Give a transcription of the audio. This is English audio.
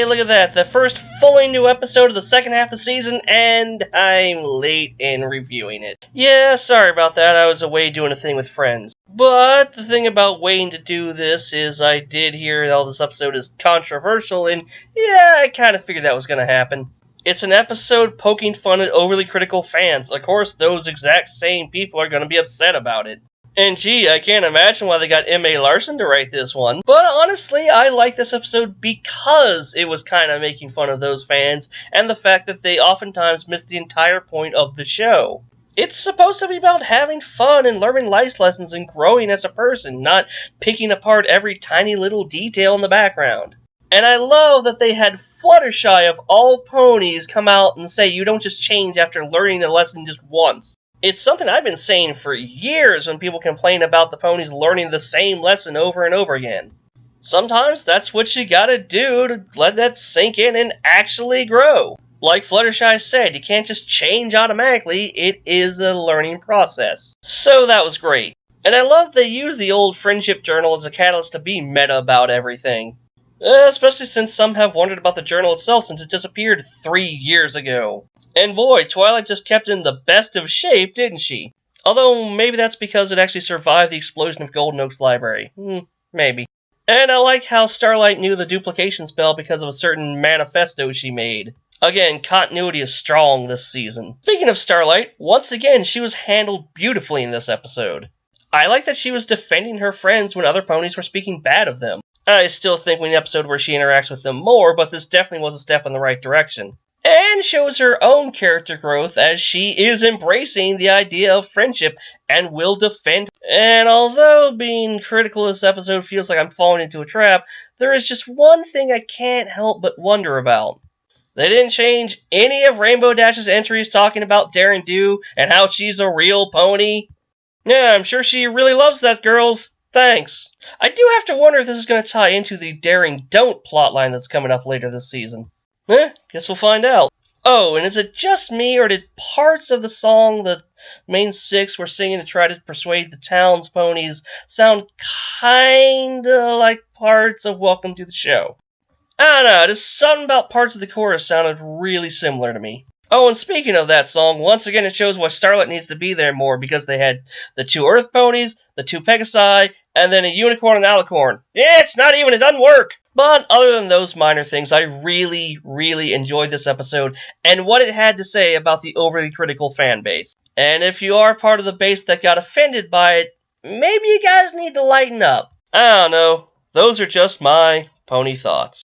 Hey, look at that. The first fully new episode of the second half of the season, and I'm late in reviewing it. Yeah, sorry about that. I was away doing a thing with friends. But the thing about waiting to do this is I did hear that this episode is controversial, and yeah, I kind of figured that was going to happen. It's an episode poking fun at overly critical fans. Of course, those exact same people are going to be upset about it. And gee, I can't imagine why they got M.A. Larson to write this one. But honestly, I like this episode because it was kind of making fun of those fans and the fact that they oftentimes miss the entire point of the show. It's supposed to be about having fun and learning life lessons and growing as a person, not picking apart every tiny little detail in the background. And I love that they had Fluttershy of all ponies come out and say you don't just change after learning a lesson just once. It's something I've been saying for years when people complain about the ponies learning the same lesson over and over again. Sometimes that's what you gotta do to let that sink in and actually grow. Like Fluttershy said, you can't just change automatically, it is a learning process. So that was great. And I love they use the old friendship journal as a catalyst to be meta about everything. Especially since some have wondered about the journal itself since it disappeared 3 years ago. And boy, Twilight just kept it in the best of shape, didn't she? Although, maybe that's because it actually survived the explosion of Golden Oak's library. Maybe. And I like how Starlight knew the duplication spell because of a certain manifesto she made. Again, continuity is strong this season. Speaking of Starlight, once again, she was handled beautifully in this episode. I like that she was defending her friends when other ponies were speaking bad of them. I still think we need an episode where she interacts with them more, but this definitely was a step in the right direction. And shows her own character growth as she is embracing the idea of friendship and will defend. And although being critical of this episode feels like I'm falling into a trap, there is just one thing I can't help but wonder about. They didn't change any of Rainbow Dash's entries talking about Daring Do and how she's a real pony. Yeah, I'm sure she really loves that, girls. Thanks. I do have to wonder if this is going to tie into the Daring Don't plotline that's coming up later this season. Guess we'll find out. Oh, and is it just me, or did parts of the song the main six were singing to try to persuade the town's ponies sound kinda like parts of Welcome to the Show? I don't know, just something about parts of the chorus sounded really similar to me. Oh, and speaking of that song, once again it shows why Starlight needs to be there more, because they had the 2 Earth ponies, the 2 Pegasi, and then a unicorn and alicorn. Yeah, it's not even, it doesn't work! But other than those minor things, I really, really enjoyed this episode and what it had to say about the overly critical fan base. And if you are part of the base that got offended by it, maybe you guys need to lighten up. I don't know. Those are just my pony thoughts.